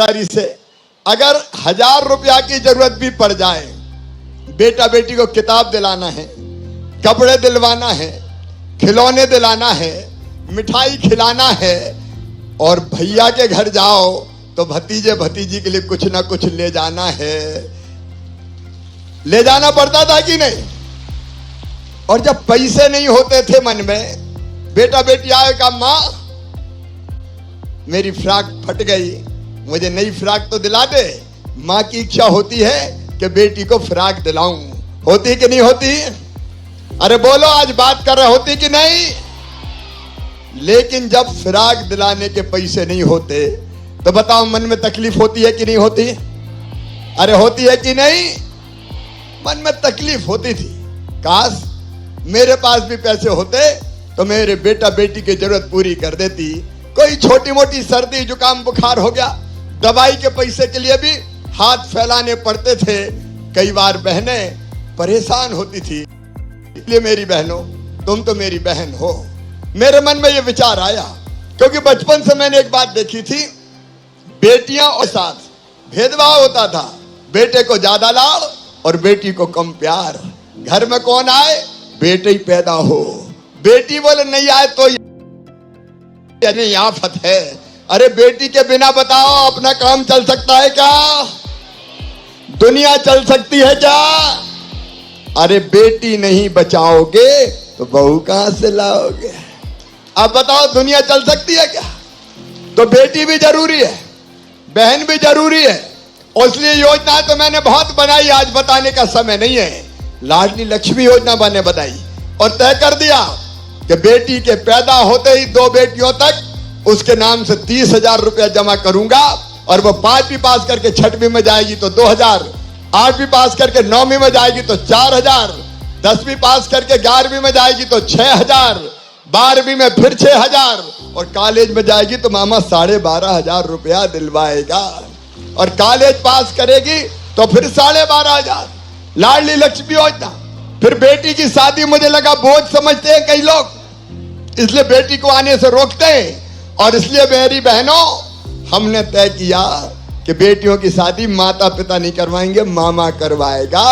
ईमानदारी से, अगर 1000 रुपया की जरूरत भी पड़ जाए, बेटा बेटी को किताब दिलाना है, कपड़े दिलवाना है, खिलौने दिलाना है, मिठाई खिलाना है, और भैया के घर जाओ तो भतीजे भतीजी के लिए कुछ ना कुछ ले जाना है, ले जाना पड़ता था कि नहीं? और जब पैसे नहीं होते थे मन में, बेटा बेटी आएगा, माँ मेरी फ्रॉक फट गई, मुझे नई फ्रॉक तो दिला दे। माँ की इच्छा होती है कि बेटी को फ्रॉक दिलाऊं, होती कि नहीं होती? अरे बोलो, आज बात कर रहे, होती कि नहीं? लेकिन जब फ्रॉक दिलाने के पैसे नहीं होते तो बताओ मन में तकलीफ होती है कि नहीं होती? अरे होती है कि नहीं? मन में तकलीफ होती थी, काश मेरे पास भी पैसे होते तो मेरे बेटा बेटी की जरूरत पूरी कर देती। कोई छोटी मोटी सर्दी जुकाम बुखार हो गया, दवाई के पैसे के लिए भी हाथ फैलाने पड़ते थे। कई बार बहनें परेशान होती थी। इसलिए मेरी बहनों, तुम तो मेरी बहन हो। मेरे मन में यह विचार आया, क्योंकि बचपन से मैंने एक बात देखी थी, बेटियां और साथ भेदभाव होता था, बेटे को ज्यादा लाड़ और बेटी को कम प्यार। घर में कौन आए, बेटे ही पैदा हो, बेटी बोले नहीं आए तो यानी आफत है। अरे बेटी के बिना बताओ अपना काम चल सकता है क्या? दुनिया चल सकती है क्या? अरे बेटी नहीं बचाओगे तो बहू कहां से लाओगे? अब बताओ दुनिया चल सकती है क्या? तो बेटी भी जरूरी है, बहन भी जरूरी है। और इसलिए योजना तो मैंने बहुत बनाई, आज बताने का समय नहीं है। लाडली लक्ष्मी योजना मैंने बनाई और तय कर दिया कि बेटी के पैदा होते ही 2 बेटियों तक उसके नाम से 30,000 रुपया जमा करूंगा। और वो 5वीं पास करके 6वीं में जाएगी तो 2,000, 8वीं पास करके 9वीं में जाएगी तो 4,000, 10वीं पास करके 11वीं में जाएगी तो 6,000, 12वीं में फिर 6,000, और कॉलेज में जाएगी तो मामा 12,500 रुपया दिलवाएगा। और कॉलेज पास करेगी तो फिर 12,500। लाडली लक्ष्मी योजना। फिर बेटी की शादी मुझे लगा बोझ समझते हैं कई लोग, इसलिए बेटी को आने से रोकते हैं। और इसलिए मेरी बहनों, हमने तय किया कि बेटियों की शादी माता पिता नहीं करवाएंगे, मामा करवाएगा,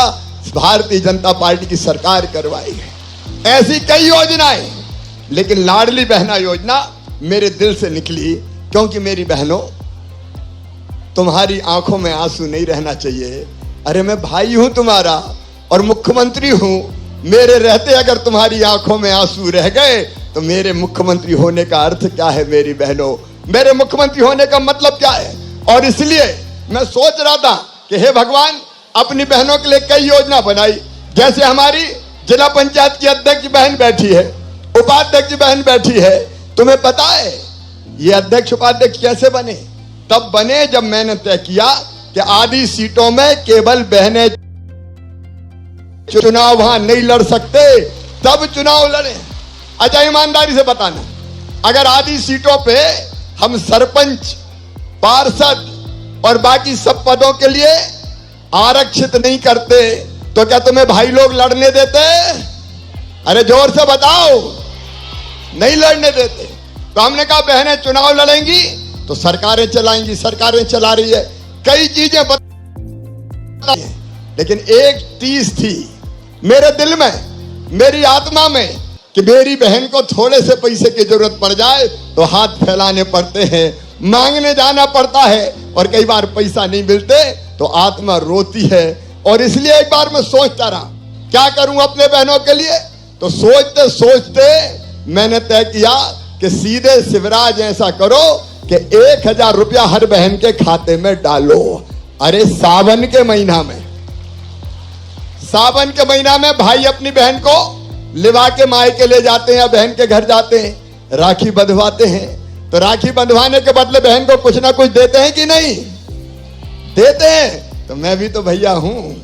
भारतीय जनता पार्टी की सरकार करवाएगी। ऐसी कई योजनाएं, लेकिन लाडली बहना योजना मेरे दिल से निकली, क्योंकि मेरी बहनों, तुम्हारी आंखों में आंसू नहीं रहना चाहिए। अरे मैं भाई हूं तुम्हारा और मुख्यमंत्री हूं, मेरे रहते अगर तुम्हारी आंखों में आंसू रह गए तो मेरे मुख्यमंत्री होने का अर्थ क्या है मेरी बहनों? मेरे मुख्यमंत्री होने का मतलब क्या है? और इसलिए मैं सोच रहा था कि हे भगवान, अपनी बहनों के लिए कई योजना बनाई। जैसे हमारी जिला पंचायत की अध्यक्ष बहन बैठी है, उपाध्यक्ष बहन बैठी है। तुम्हें पता है ये अध्यक्ष उपाध्यक्ष कैसे बने? तब बने जब मैंने तय किया कि आधी सीटों में केवल बहनें चुनाव वहां नहीं लड़ सकते, तब चुनाव लड़े। अच्छा ईमानदारी से बताना, अगर आधी सीटों पे हम सरपंच, पार्षद और बाकी सब पदों के लिए आरक्षित नहीं करते तो क्या तुम्हें भाई लोग लड़ने देते? अरे जोर से बताओ, नहीं लड़ने देते। तो हमने कहा बहनें चुनाव लड़ेंगी तो सरकारें चलाएंगी, सरकारें चला रही है, कई चीजें बताई, लेकिन एक चीज थी मेरे दिल में, मेरी आत्मा में, कि मेरी बहन को थोड़े से पैसे की जरूरत पड़ जाए तो हाथ फैलाने पड़ते हैं, मांगने जाना पड़ता है, और कई बार पैसा नहीं मिलते तो आत्मा रोती है। और इसलिए एक बार मैं सोचता रहा क्या करूं अपने बहनों के लिए। तो सोचते सोचते मैंने तय किया कि सीधे शिवराज ऐसा करो कि 1,000 रुपया हर बहन के खाते में डालो। अरे सावन के महीना में भाई अपनी बहन को लिवा के मायके ले जाते हैं या बहन के घर जाते हैं, राखी बंधवाते हैं। तो राखी बंधवाने के बदले बहन को कुछ ना कुछ देते हैं कि नहीं देते हैं? तो मैं भी तो भैया हूं,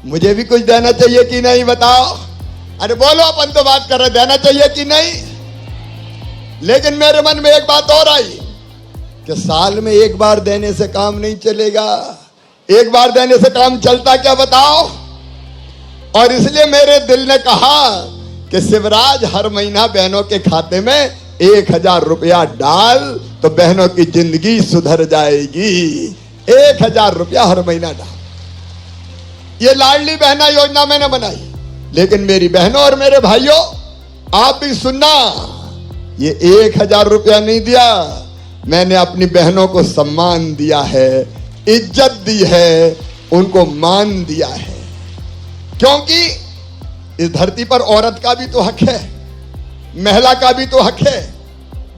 मुझे भी कुछ देना चाहिए कि नहीं बताओ? अरे बोलो, अपन तो बात कर रहे, देना चाहिए कि नहीं? लेकिन मेरे मन में एक बात और आई कि साल में एक बार देने से काम नहीं चलेगा, एक बार देने से काम चलता क्या बताओ? और इसलिए मेरे दिल ने कहा कि शिवराज हर महीना बहनों के खाते में 1,000 रुपया डाल तो बहनों की जिंदगी सुधर जाएगी। 1000 रुपया हर महीना डाल। ये लाडली बहना योजना मैंने बनाई, लेकिन मेरी बहनों और मेरे भाइयों आप भी सुनना, ये 1000 रुपया नहीं दिया, मैंने अपनी बहनों को सम्मान दिया है, इज्जत दी है, उनको मान दिया है। क्योंकि इस धरती पर औरत का भी तो हक है, महिला का भी तो हक है,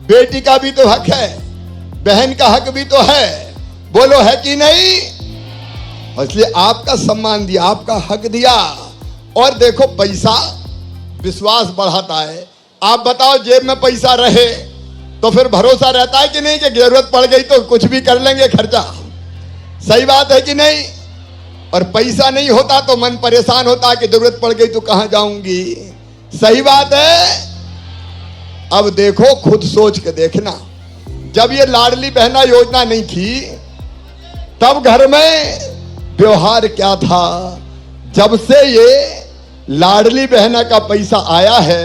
बेटी का भी तो हक है, बहन का हक भी तो है। बोलो है कि नहीं? इसलिए आपका सम्मान दिया, आपका हक दिया। और देखो पैसा विश्वास बढ़ाता है। आप बताओ जेब में पैसा रहे तो फिर भरोसा रहता है कि नहीं कि जरूरत पड़ गई तो कुछ भी कर लेंगे खर्चा। सही बात है कि नहीं? और पैसा नहीं होता तो मन परेशान होता है कि जरूरत पड़ गई तो कहां जाऊंगी। सही बात है। अब देखो खुद सोच के देखना, जब ये लाडली बहना योजना नहीं थी तब घर में व्यवहार क्या था। जब से ये लाडली बहना का पैसा आया है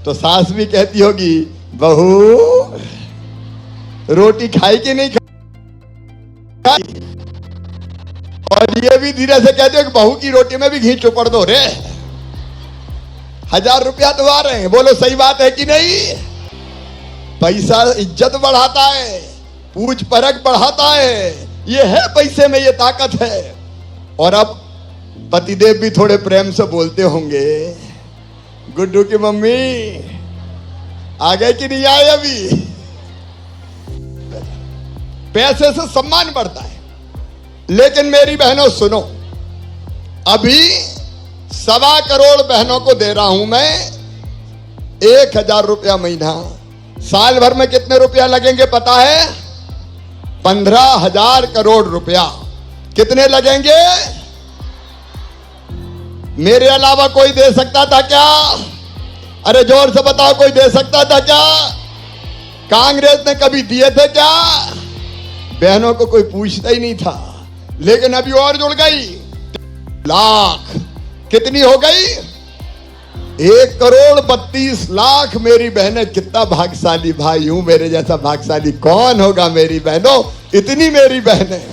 तो सास भी कहती होगी बहू रोटी खाई कि नहीं खाई, और ये भी धीरे से कहते हो कि बहू की रोटी में भी घी चुपड़ दो रे। 1000 रुपया तो आ रहे हैं। बोलो सही बात है कि नहीं? पैसा इज्जत बढ़ाता है, पूछ परख बढ़ाता है। ये है पैसे में, ये ताकत है। और अब पतिदेव भी थोड़े प्रेम से बोलते होंगे, गुड्डू की मम्मी आ गए कि नहीं आए अभी। पैसे से सम्मान बढ़ता है। लेकिन मेरी बहनों सुनो, अभी 1.25 करोड़ बहनों को दे रहा हूं मैं 1000 रुपया महीना। साल भर में कितने रुपया लगेंगे पता है? 15,000 करोड़ रुपया। कितने लगेंगे? मेरे अलावा कोई दे सकता था क्या? अरे जोर से बताओ, कोई दे सकता था क्या? कांग्रेस ने कभी दिए थे क्या? बहनों को कोई पूछता ही नहीं था। लेकिन अभी और जुड़ गई, लाख। कितनी हो गई? 1,32,00,000 मेरी बहनें। कितना भाग्यशाली भाई हूं, मेरे जैसा भाग्यशाली कौन होगा मेरी बहनों। इतनी मेरी बहनें।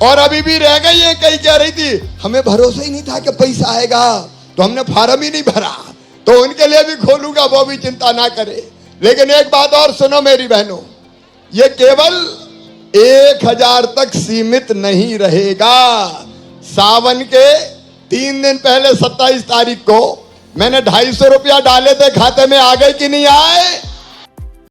और अभी भी रह गई है, कई कह रही थी हमें भरोसा ही नहीं था कि पैसा आएगा तो हमने फार्म ही नहीं भरा, तो उनके लिए भी खोलूंगा, वो भी चिंता ना करे। लेकिन एक बात और सुनो मेरी बहनों, ये केवल 1000 तक सीमित नहीं रहेगा। सावन के 3 दिन पहले 27 तारीख को मैंने 250 रुपया डाले थे, खाते में आ गए कि नहीं आए?